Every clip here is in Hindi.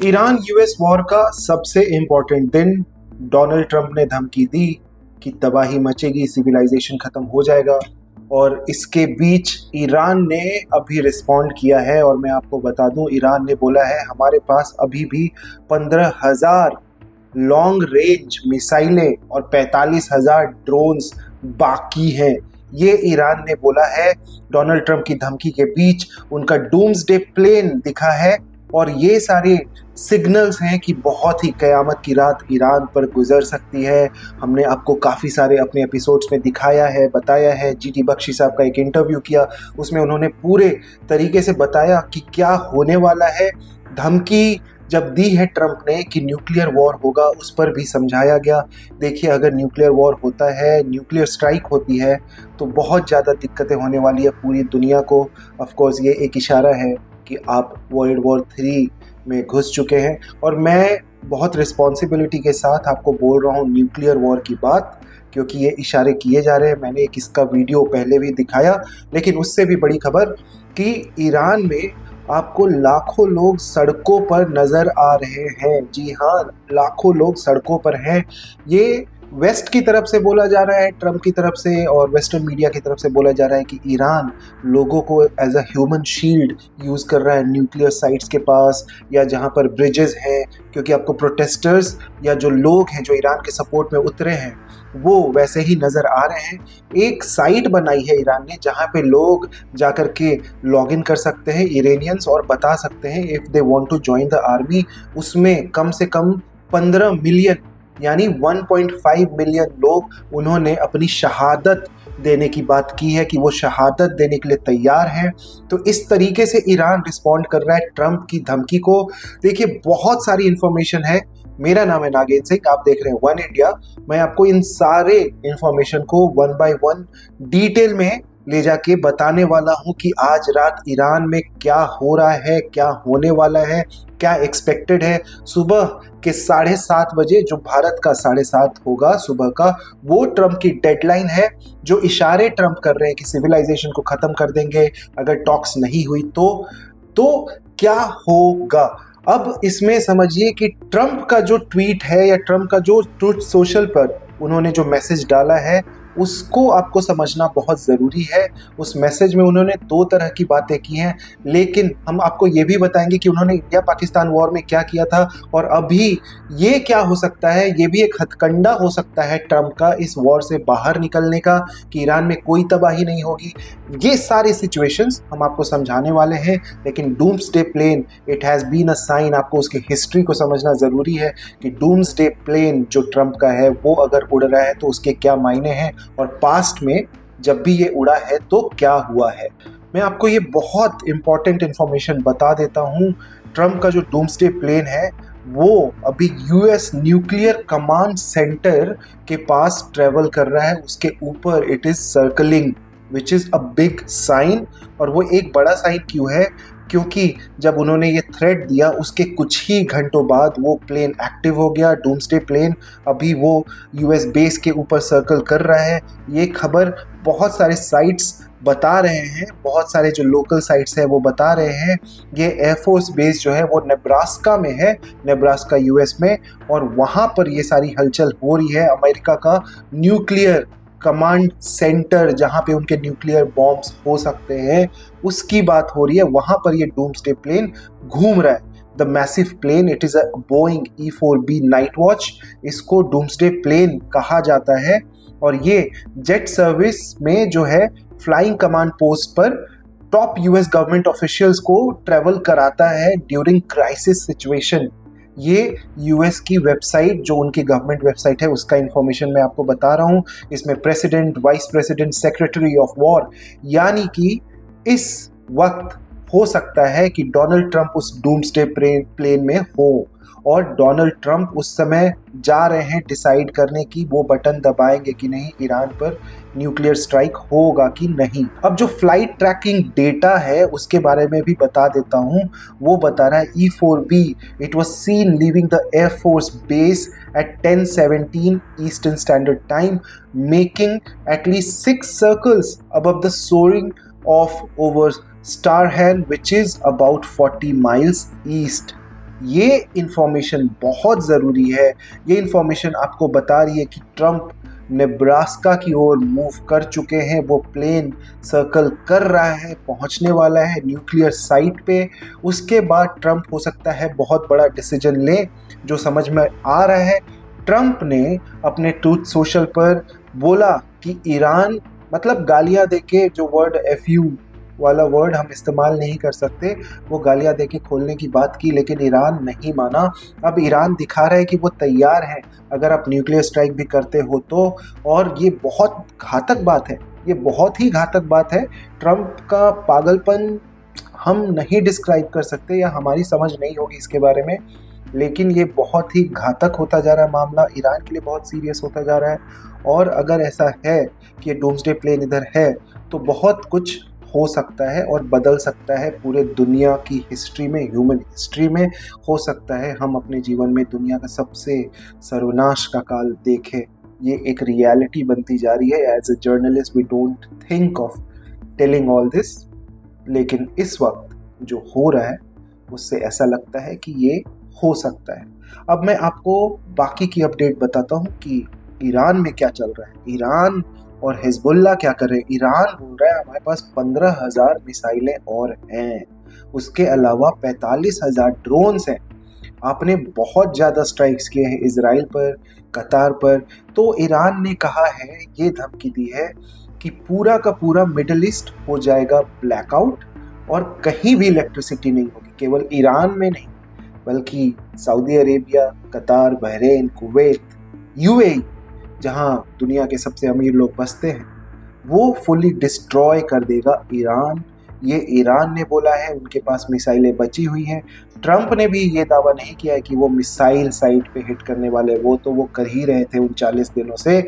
ईरान यूएस वॉर का सबसे इम्पोर्टेंट दिन। डोनाल्ड ट्रंप ने धमकी दी कि तबाही मचेगी, सिविलाइजेशन खत्म हो जाएगा, और इसके बीच ईरान ने अभी रिस्पॉन्ड किया है। और मैं आपको बता दूं, ईरान ने बोला है हमारे पास अभी भी 15,000 लॉन्ग रेंज मिसाइलें और 45,000 ड्रोन्स बाकी हैं। ये ईरान ने बोला है। डोनाल्ड ट्रंप की धमकी के बीच उनका डूम्सडे प्लेन दिखा है, और ये सारे सिग्नल्स हैं कि बहुत ही कयामत की रात ईरान पर गुजर सकती है। हमने आपको काफ़ी सारे अपने एपिसोड्स में दिखाया है, बताया है। जीटी बख्शी साहब का एक इंटरव्यू किया, उसमें उन्होंने पूरे तरीके से बताया कि क्या होने वाला है। धमकी जब दी है ट्रंप ने कि न्यूक्लियर वॉर होगा, उस पर भी समझाया गया। देखिए, अगर न्यूक्लियर वॉर होता है, न्यूक्लियर स्ट्राइक होती है, तो बहुत ज़्यादा दिक्कतें होने वाली है पूरी दुनिया को। ऑफ कोर्स ये एक इशारा है कि आप वर्ल्ड वॉर 3 में घुस चुके हैं, और मैं बहुत रिस्पॉन्सिबिलिटी के साथ आपको बोल रहा हूँ न्यूक्लियर वॉर की बात, क्योंकि ये इशारे किए जा रहे हैं। मैंने एक इसका वीडियो पहले भी दिखाया, लेकिन उससे भी बड़ी खबर कि ईरान में आपको लाखों लोग सड़कों पर नज़र आ रहे हैं। जी हाँ, लाखों लोग सड़कों पर हैं। ये वेस्ट की तरफ से बोला जा रहा है, ट्रंप की तरफ से और वेस्टर्न मीडिया की तरफ से बोला जा रहा है कि ईरान लोगों को as a human shield use कर रहा है न्यूक्लियर साइट्स के पास, या जहाँ पर ब्रिजेस हैं, क्योंकि आपको प्रोटेस्टर्स या जो लोग हैं जो ईरान के सपोर्ट में उतरे हैं वो वैसे ही नज़र आ रहे हैं। एक साइट बनाई है ईरान ने जहाँ पे लोग जाकर के लॉग इन कर सकते हैं, इरानियंस, और बता सकते हैं if they want to join the army. उसमें कम से कम 15 मिलियन यानी 1.5 मिलियन लोग उन्होंने अपनी शहादत देने की बात की है कि वो शहादत देने के लिए तैयार हैं। तो इस तरीके से ईरान रिस्पॉन्ड कर रहा है ट्रंप की धमकी को। देखिए, बहुत सारी इंफॉर्मेशन है। मेरा नाम है नागेंद्र सिंह, आप देख रहे हैं वन इंडिया। मैं आपको इन सारे इंफॉर्मेशन को वन बाय वन डिटेल में ले जाके बताने वाला हूं कि आज रात ईरान में क्या हो रहा है, क्या होने वाला है, क्या एक्सपेक्टेड है। सुबह के 7:30 बजे, जो भारत का 7:30 होगा सुबह का, वो ट्रंप की डेडलाइन है। जो इशारे ट्रंप कर रहे हैं कि सिविलाइजेशन को खत्म कर देंगे अगर टॉक्स नहीं हुई तो क्या होगा। अब इसमें समझिए कि ट्रंप का जो ट्वीट है या ट्रंप का जो ट्रूथ सोशल पर उन्होंने जो मैसेज डाला है, उसको आपको समझना बहुत ज़रूरी है। उस मैसेज में उन्होंने 2 तरह की बातें की हैं, लेकिन हम आपको ये भी बताएंगे कि उन्होंने इंडिया पाकिस्तान वॉर में क्या किया था, और अभी ये क्या हो सकता है। ये भी एक हथकंडा हो सकता है ट्रंप का इस वॉर से बाहर निकलने का, कि ईरान में कोई तबाही नहीं होगी। ये सारे सिचुएशंस हम आपको समझाने वाले हैं। लेकिन doomsday plane, it has been a sign. आपको उसकी हिस्ट्री को समझना ज़रूरी है कि डूम्सडे प्लेन जो ट्रंप का है वो अगर उड़ रहा है तो उसके क्या मायने हैं, और पास्ट में जब भी ये उड़ा है तो क्या हुआ है। मैं आपको ये बहुत इंपॉर्टेंट इंफॉर्मेशन बता देता हूँ। ट्रंप का जो डूम्सडे प्लेन है वो अभी यूएस न्यूक्लियर कमांड सेंटर के पास ट्रेवल कर रहा है। उसके ऊपर it is circling, which is a big sign. और वो एक बड़ा साइन क्यों है? क्योंकि जब उन्होंने ये थ्रेट दिया उसके कुछ ही घंटों बाद वो प्लेन एक्टिव हो गया, डूम्सडे प्लेन। अभी वो यूएस बेस के ऊपर सर्कल कर रहा है। ये खबर बहुत सारे साइट्स बता रहे हैं, बहुत सारे जो लोकल साइट्स हैं वो बता रहे हैं। ये एयरफोर्स बेस जो है वो नेब्रास्का में है, नेब्रास्का यूएस में, और वहाँ पर ये सारी हलचल हो रही है। अमेरिका का न्यूक्लियर कमांड सेंटर, जहाँ पे उनके न्यूक्लियर बॉम्ब्स हो सकते हैं, उसकी बात हो रही है। वहाँ पर ये डूम्सडे प्लेन घूम रहा है। The massive plane, it is a Boeing E-4B night watch. इसको डूम्सडे प्लेन कहा जाता है, और ये जेट सर्विस में जो है फ्लाइंग कमांड पोस्ट पर टॉप यूएस गवर्नमेंट ऑफिशियल्स को ट्रेवल कराता है ड्यूरिंग क्राइसिस सिचुएशन। ये यूएस की वेबसाइट, जो उनकी गवर्नमेंट वेबसाइट है, उसका इंफॉर्मेशन मैं आपको बता रहा हूँ। इसमें president, vice president, secretary of war, यानी कि इस वक्त हो सकता है कि डोनाल्ड ट्रंप उस डूम्सडे प्लेन में हो, और डोनाल्ड ट्रंप उस समय जा रहे हैं डिसाइड करने की वो बटन दबाएंगे कि नहीं, ईरान पर न्यूक्लियर स्ट्राइक होगा कि नहीं। अब जो फ्लाइट ट्रैकिंग डेटा है उसके बारे में भी बता देता हूँ। वो बता रहा है E-4B, it was seen leaving the air force base at 10:17 Eastern Standard Time, making at least 6 circles above the soaring of over Starhan, which is about 40 miles east. ये इंफॉर्मेशन बहुत ज़रूरी है। ये इंफॉर्मेशन आपको बता रही है कि ट्रंप नेब्रास्का की ओर मूव कर चुके हैं। वो प्लेन सर्कल कर रहा है, पहुंचने वाला है न्यूक्लियर साइट पे। उसके बाद ट्रंप हो सकता है बहुत बड़ा डिसीजन ले, जो समझ में आ रहा है। ट्रंप ने अपने ट्रूथ सोशल पर बोला कि ईरान, मतलब गालियां देके, जो वर्ड FU वाला वर्ड हम इस्तेमाल नहीं कर सकते, वो गालियां देके खोलने की बात की, लेकिन ईरान नहीं माना। अब ईरान दिखा रहा है कि वो तैयार है अगर आप न्यूक्लियर स्ट्राइक भी करते हो तो। और ये बहुत घातक बात है, ये बहुत ही घातक बात है। ट्रंप का पागलपन हम नहीं डिस्क्राइब कर सकते, या हमारी समझ नहीं होगी इसके बारे में, लेकिन ये बहुत ही घातक होता जा रहा है मामला, ईरान के लिए बहुत सीरियस होता जा रहा है। और अगर ऐसा है कि डूम्सडे प्लेन इधर है, तो बहुत कुछ हो सकता है और बदल सकता है पूरे दुनिया की हिस्ट्री में, ह्यूमन हिस्ट्री में। हो सकता है हम अपने जीवन में दुनिया का सबसे सर्वनाश का काल देखें। ये एक रियलिटी बनती जा रही है। As a journalist we don't think of telling all this, लेकिन इस वक्त जो हो रहा है उससे ऐसा लगता है कि ये हो सकता है। अब मैं आपको बाकी की अपडेट बताता हूँ कि ईरान में क्या चल रहा है। ईरान और हिजबुल्ला क्या कर रहे हैं। ईरान बोल रहा है हमारे पास 15,000 मिसाइलें और हैं, उसके अलावा 45,000 ड्रोन्स हैं। आपने बहुत ज़्यादा स्ट्राइक्स किए हैं इजराइल पर, कतार पर। तो ईरान ने कहा है, ये धमकी दी है कि पूरा का पूरा मिडल ईस्ट हो जाएगा ब्लैकआउट और कहीं भी इलेक्ट्रिसिटी नहीं होगी। केवल ईरान में नहीं, बल्कि सऊदी अरेबिया, कतार, बहरीन, कुवैत, UAE, जहां दुनिया के सबसे अमीर लोग बसते हैं, वो फुली डिस्ट्रॉय कर देगा ईरान। ये ईरान ने बोला है, उनके पास मिसाइलें बची हुई हैं। ट्रंप ने भी ये दावा नहीं किया है कि वो मिसाइल साइट पे हिट करने वाले, वो तो वो कर ही रहे थे 39 दिनों से।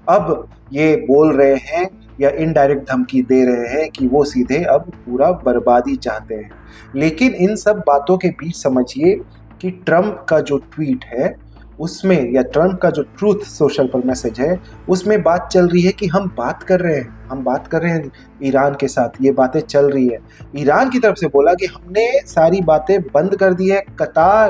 अब ये बोल रहे हैं या इनडायरेक्ट धमकी दे रहे हैं कि वो सीधे अब पूरा बर्बादी चाहते हैं। लेकिन इन सब बातों के बीच समझिए कि ट्रंप का जो ट्वीट है उसमें, या ट्रंप का जो ट्रूथ सोशल पर मैसेज है, उसमें बात चल रही है कि हम बात कर रहे हैं ईरान के साथ, ये बातें चल रही है। ईरान की तरफ से बोला कि हमने सारी बातें बंद कर दी है। कतार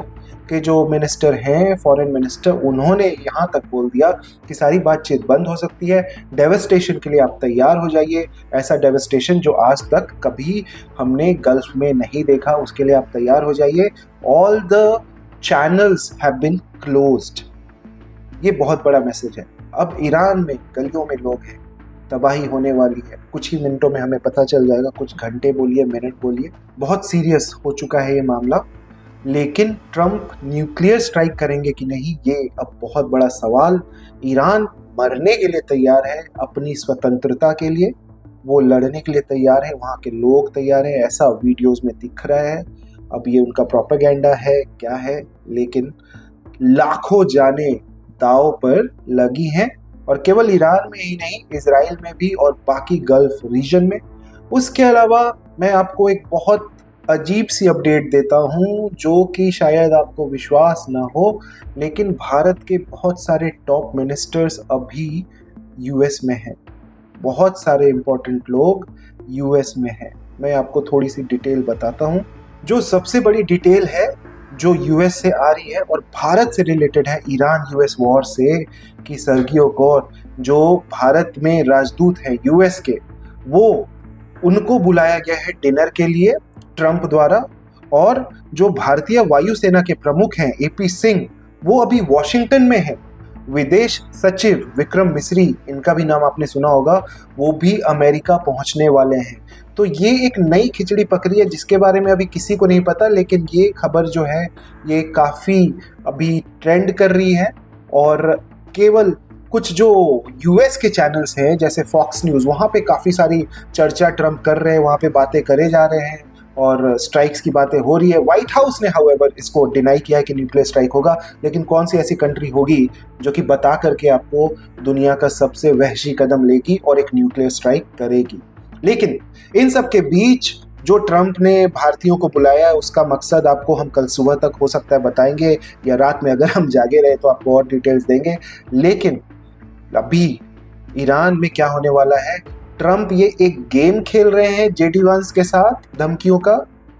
के जो मिनिस्टर हैं, फॉरेन मिनिस्टर, उन्होंने यहाँ तक बोल दिया कि सारी बातचीत बंद हो सकती है। डेवस्टेशन के लिए आप तैयार हो जाइए, ऐसा डेवस्टेशन जो आज तक कभी हमने गल्फ में नहीं देखा, उसके लिए आप तैयार हो जाइए। All the channels have been closed. ये बहुत बड़ा मैसेज है। अब ईरान में गलियों में लोग हैं, तबाही होने वाली है। कुछ ही मिनटों में हमें पता चल जाएगा, कुछ घंटे बोलिए, मिनट बोलिए। बहुत सीरियस हो चुका है ये मामला। लेकिन ट्रंप न्यूक्लियर स्ट्राइक करेंगे कि नहीं, ये अब बहुत बड़ा सवाल। ईरान मरने के लिए तैयार है, अपनी स्वतंत्रता के लिए वो लड़ने के लिए तैयार है, वहाँ के लोग तैयार हैं, ऐसा वीडियोस में दिख रहा है। अब ये उनका प्रोपेगेंडा है क्या है, लेकिन लाखों जाने दांव पर लगी हैं, और केवल ईरान में ही नहीं, इजराइल में भी और बाकी गल्फ रीजन में। उसके अलावा मैं आपको एक बहुत अजीब सी अपडेट देता हूं, जो कि शायद आपको विश्वास ना हो, लेकिन भारत के बहुत सारे टॉप मिनिस्टर्स अभी US में हैं। बहुत सारे इंपॉर्टेंट लोग US में हैं। मैं आपको थोड़ी सी डिटेल बताता हूं। जो सबसे बड़ी डिटेल है जो US से आ रही है और भारत से रिलेटेड है, ईरान US वॉर से, कि सर्गियो गौर जो भारत में राजदूत है US के, वो उनको बुलाया गया है डिनर के लिए ट्रंप द्वारा। और जो भारतीय वायुसेना के प्रमुख हैं AP सिंह, वो अभी वॉशिंगटन में है। विदेश सचिव विक्रम मिस्री, इनका भी नाम आपने सुना होगा, वो भी अमेरिका पहुंचने वाले हैं। तो ये एक नई खिचड़ी पकड़ी है जिसके बारे में अभी किसी को नहीं पता, लेकिन ये खबर जो है ये काफ़ी अभी ट्रेंड कर रही है। और केवल कुछ जो US के चैनल्स हैं जैसे फॉक्स न्यूज़, वहाँ पे काफ़ी सारी चर्चा ट्रंप कर रहे हैं, वहाँ पे बातें करे जा रहे हैं और स्ट्राइक्स की बातें हो रही है। व्हाइट हाउस ने हाउएवर इसको डिनाई किया है कि न्यूक्लियर स्ट्राइक होगा, लेकिन कौन सी ऐसी कंट्री होगी जो कि बता करके आपको दुनिया का सबसे वहशी कदम लेगी और एक न्यूक्लियर स्ट्राइक करेगी। लेकिन इन सब के बीच जो ट्रंप ने भारतीयों को बुलाया है, उसका मकसद आपको हम कल सुबह तक हो सकता है बताएंगे, या रात में अगर हम जागे रहे तो आपको और डिटेल्स देंगे। लेकिन अभी ईरान में क्या होने वाला है, ट्रंप ये एक गेम खेल रहे हैं JD वांस के साथ धमकियों का,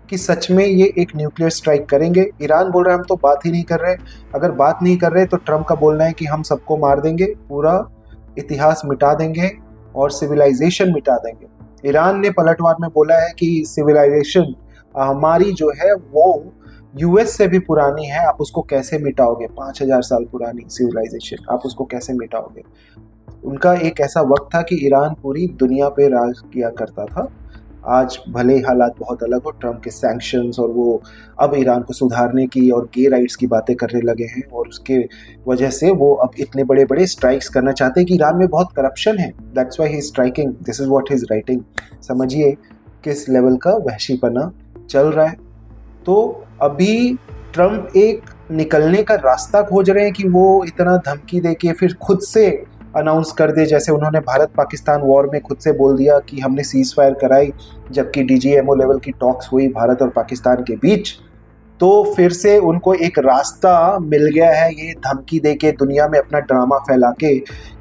कि सच में ये एक न्यूक्लियर स्ट्राइक करेंगे। ईरान बोल रहा है हम तो बात ही नहीं कर रहे। अगर बात नहीं कर रहे तो ट्रम्प का बोलना है कि हम सबको मार देंगे, पूरा इतिहास मिटा देंगे और सिविलाइजेशन मिटा देंगे। ईरान ने पलटवार में बोला है कि सिविलाइजेशन हमारी जो है वो यूएस से भी पुरानी है, आप उसको कैसे मिटाओगे? 5000 साल पुरानी सिविलाइजेशन, आप उसको कैसे मिटाओगे? उनका एक ऐसा वक्त था कि ईरान पूरी दुनिया पे राज किया करता था। आज भले हालात बहुत अलग हो, ट्रम्प के सैंक्शंस और वो अब ईरान को सुधारने की और गे राइट्स की बातें करने लगे हैं, और उसके वजह से वो अब इतने बड़े बड़े स्ट्राइक्स करना चाहते हैं कि ईरान में बहुत करप्शन है। That's why he is striking, this is what he is writing. समझिए किस लेवल का वहशीपना चल रहा है। तो अभी ट्रम्प एक निकलने का रास्ता खोज रहे हैं कि वो इतना धमकी दे के फिर खुद से अनाउंस कर दे, जैसे उन्होंने भारत पाकिस्तान वॉर में खुद से बोल दिया कि हमने सीज फायर कराई, जबकि डीजीएमओ लेवल की टॉक्स हुई भारत और पाकिस्तान के बीच। तो फिर से उनको एक रास्ता मिल गया है ये धमकी दे के, दुनिया में अपना ड्रामा फैला के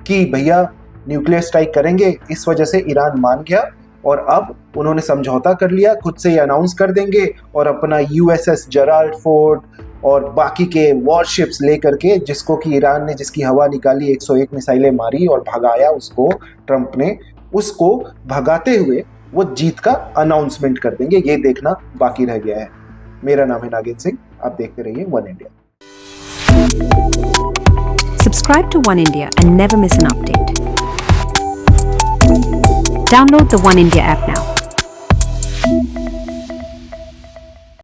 कि भैया न्यूक्लियर स्ट्राइक करेंगे। इस वजह से ईरान मान गया और अब उन्होंने समझौता कर लिया, खुद से ये अनाउंस कर देंगे और अपना यूएसएस जेराल्ड फोर्ड और बाकी के वॉरशिप्स लेकर के, जिसको कि ईरान ने जिसकी हवा निकाली 101 मिसाइलें मारी और भगाया उसको, ट्रम्प ने उसको भगाते हुए वो जीत का अनाउंसमेंट कर देंगे। ये देखना बाकी रह गया है। मेरा नाम है नागिन सिंह, आप देखते रहिए one India. Subscribe to One India and never miss an update. Download the One India app now.